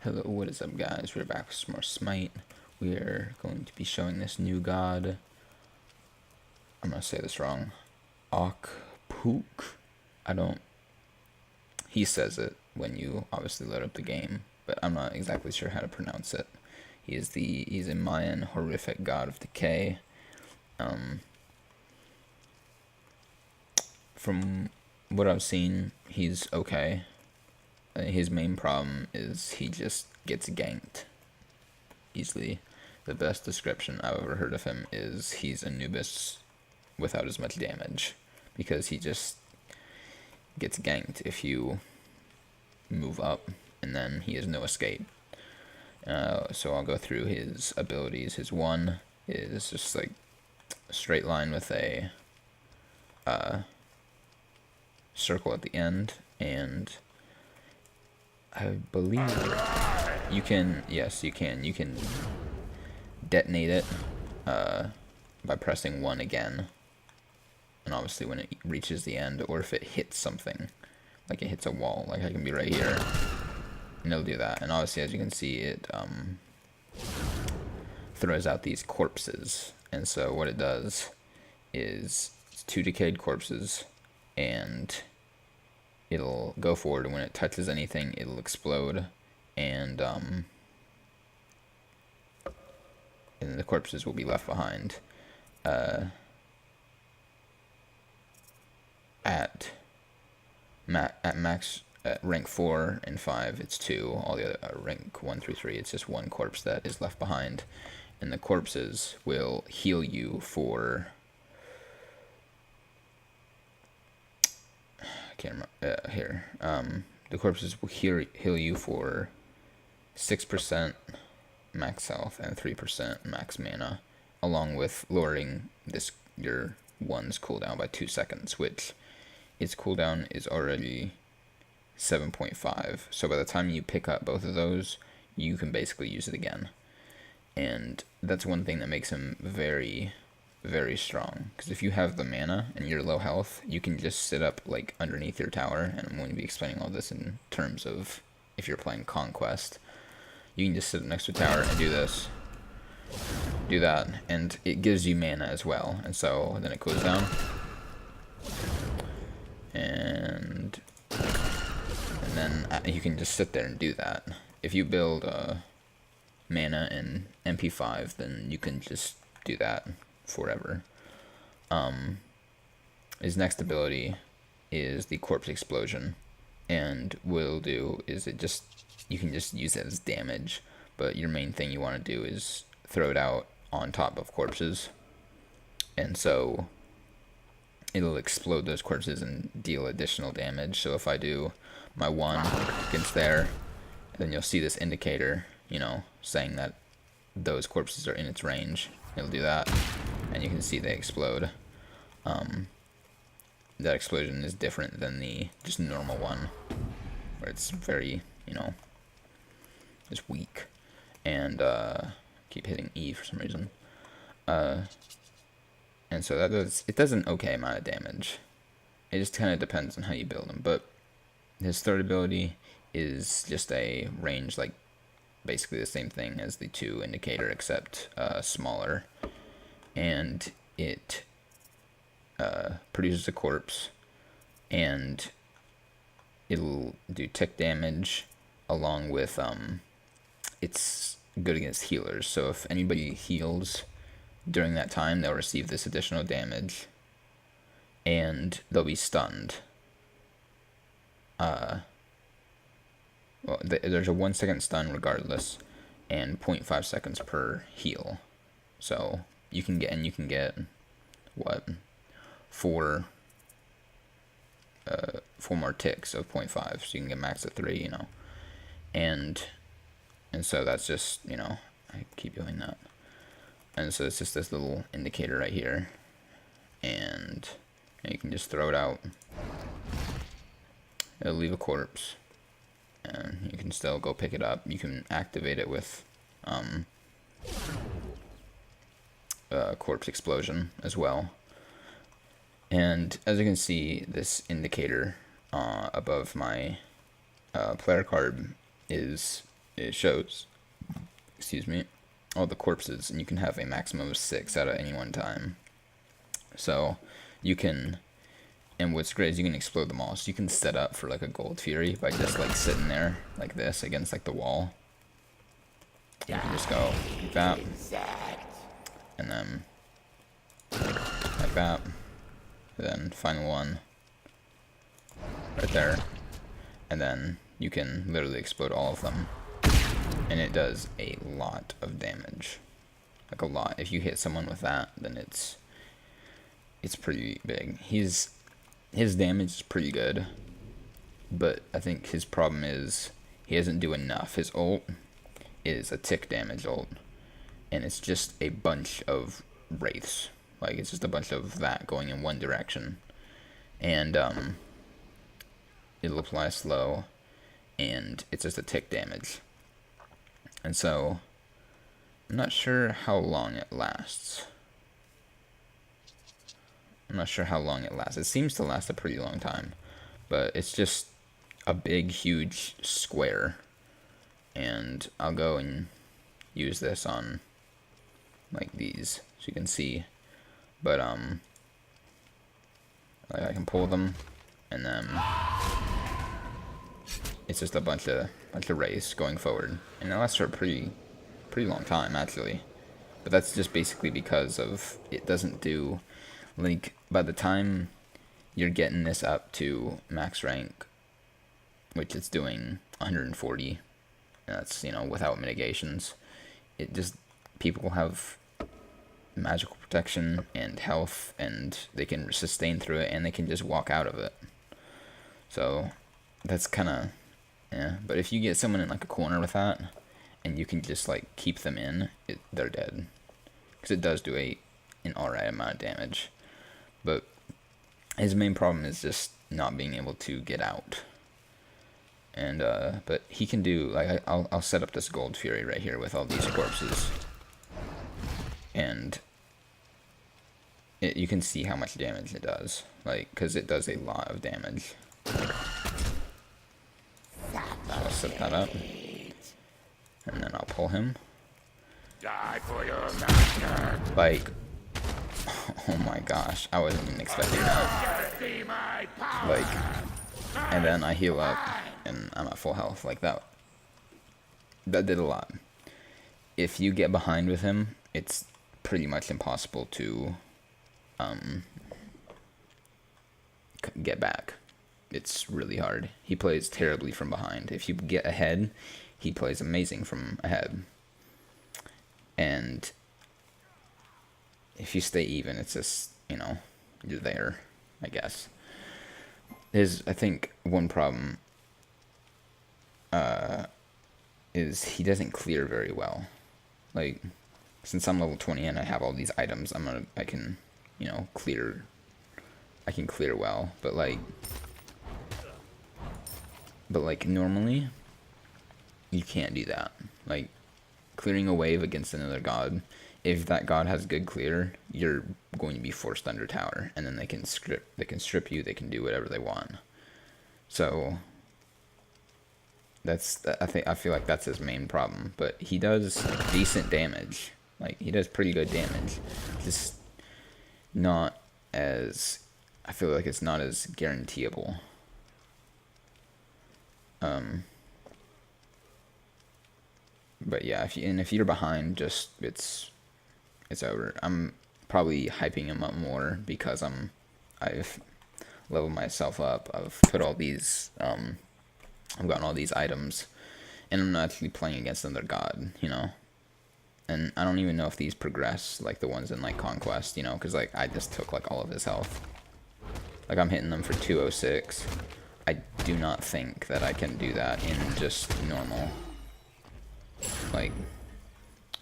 Hello, what is up guys? We're back with some more Smite. We're going to be showing this new god. I'm gonna say this wrong. Puch. He says it when you obviously load up the game, but I'm not exactly sure how to pronounce it. He's a Mayan horrific god of decay. From what I've seen, he's okay. His main problem is he just gets ganked easily. The best description I've ever heard of him is he's Anubis without as much damage, because he just gets ganked if you move up, and then he has no escape. So I'll go through his abilities. His one is just like a straight line with a circle at the end, and I believe you can, yes, you can detonate it by pressing 1 again, and obviously when it reaches the end, or if it hits something, like it hits a wall, like I can be right here, and it'll do that. And obviously, as you can see, it throws out these corpses, and so what it does is it's 2 decayed corpses, and it'll go forward, and when it touches anything, it'll explode, and the corpses will be left behind. At max, at rank 4 and 5, it's 2. All the other rank 1 through 3, it's just 1 corpse that is left behind, and the corpses will heal you for, can't remember, here. The corpses will heal you for 6% max health and 3% max mana, along with lowering your one's cooldown by 2 seconds, which its cooldown is already 7.5. So by the time you pick up both of those, you can basically use it again. And that's one thing that makes him very, very strong, because if you have the mana and you're low health, you can just sit up like underneath your tower, and I'm going to be explaining all this in terms of if you're playing Conquest. You can just sit next to a tower and do this, do that, and it gives you mana as well, and so then it cools down, and then you can just sit there and do that. If you build mana in MP5, then you can just do that forever. His next ability is the corpse explosion, and what it'll do is you can just use it as damage, but your main thing you want to do is throw it out on top of corpses, and so it'll explode those corpses and deal additional damage. So if I do my 1 against there, then you'll see this indicator, saying that those corpses are in its range. It'll do that, and you can see they explode. That explosion is different than the just normal one, where it's very, just weak, and keep hitting E for some reason. And so it does an okay amount of damage. It just kind of depends on how you build him. But his third ability is just a range, like basically the same thing as the 2 indicator, except smaller, and it produces a corpse, and it'll do tick damage, along with it's good against healers. So if anybody heals during that time, they'll receive this additional damage, and they'll be stunned. Well, there's a 1 second stun regardless, and 0.5 seconds per heal. So you can get what, 4 more ticks of 0.5, so you can get max of 3, and so that's just, I keep doing that, and so it's just this little indicator right here, and you can just throw it out. It'll leave a corpse, and you can still go pick it up. You can activate it with corpse explosion as well. And as you can see, this indicator above my player card is it shows, excuse me, all the corpses, and you can have a maximum of 6 at any one time. So you can, and what's great is you can explode them all. So you can set up for like a Gold Fury by just like sitting there like this against like the wall. You can just go like that, and then like that, and then final one right there, and then you can literally explode all of them, and it does a lot of damage, like a lot. If you hit someone with that, then it's pretty big. His damage is pretty good, but I think his problem is he doesn't do enough. His ult is a tick damage ult, and it's just a bunch of wraiths. Like, it's just a bunch of that going in one direction, and it'll apply slow, and it's just a tick damage. And so I'm not sure how long it lasts. It seems to last a pretty long time, but it's just a big, huge square. And I'll go and use this on like these so you can see. But like I can pull them, and then it's just a bunch of wraiths going forward, and it lasts for a pretty long time actually. But that's just basically because of it doesn't do, like, by the time you're getting this up to max rank, which it's doing 140. That's, you know, without mitigations. It just, people have magical protection and health, and they can sustain through it, and they can just walk out of it. So that's kind of, yeah. But if you get someone in like a corner with that, and you can just like keep them in, they're dead, because it does do an alright amount of damage. But his main problem is just not being able to get out. And but he can do, like, I'll set up this Gold Fury right here with all these corpses, and you can see how much damage it does, like, because it does a lot of damage. So I'll set that up, and then I'll pull him. Die for your master. Like, oh my gosh, I wasn't even expecting that. Like, and then I heal up, and I'm at full health. Like, that did a lot. If you get behind with him, it's pretty much impossible to get back. It's really hard. He plays terribly from behind. If you get ahead, he plays amazing from ahead. And if you stay even, it's just, you know, you're there, I guess. I think one problem is he doesn't clear very well. Like, since I'm level 20 and I have all these items, I can, you know, clear well, but normally you can't do that. Like, clearing a wave against another god, if that god has good clear, you're going to be forced under tower, and then they can strip you, they can do whatever they want. So I feel like that's his main problem. But he does decent damage. Like, he does pretty good damage. Just not as, I feel like it's not as guaranteeable. But yeah, if you're behind, just it's over. I'm probably hyping him up more because I've leveled myself up. I've put all these I've gotten all these items, and I'm not actually playing against another god, you know. And I don't even know if these progress like the ones in like Conquest, you know, because like I just took like all of his health. Like, I'm hitting them for 206. I do not think that I can do that in just normal, like,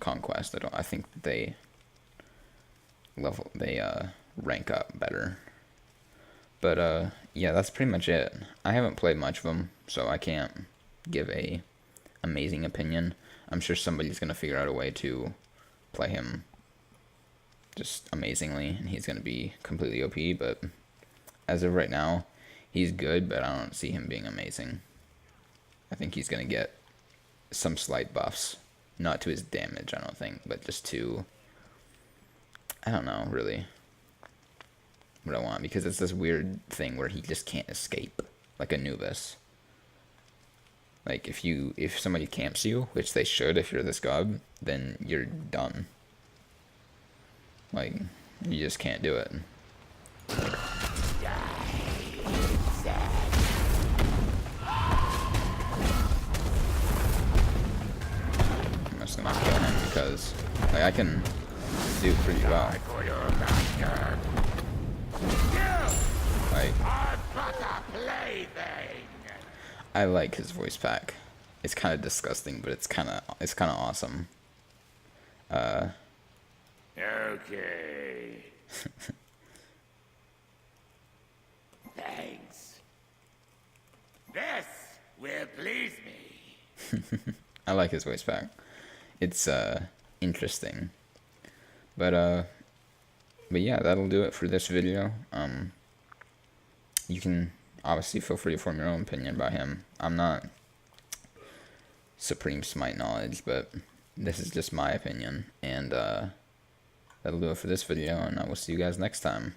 Conquest. I think they rank up better. But yeah, that's pretty much it. I haven't played much of them, so I can't give a amazing opinion. I'm sure somebody's gonna figure out a way to play him just amazingly, and he's gonna be completely OP. But as of right now, he's good, but I don't see him being amazing. I think he's gonna get some slight buffs. Not to his damage, I don't think, but just to, I don't know, really, what I want, because it's this weird thing where he just can't escape, like Anubis. Like, if somebody camps you, which they should if you're this god, then you're done. Like, you just can't do it. I'm just gonna kill him because, like, I can do pretty well. Like, I like his voice pack. It's kind of disgusting, but it's kind of awesome. Okay. Thanks. This will please me. I like his voice pack. It's interesting. But yeah, that'll do it for this video. You can obviously feel free to form your own opinion about him. I'm not supreme Smite knowledge, but this is just my opinion, and that'll do it for this video, and I will see you guys next time.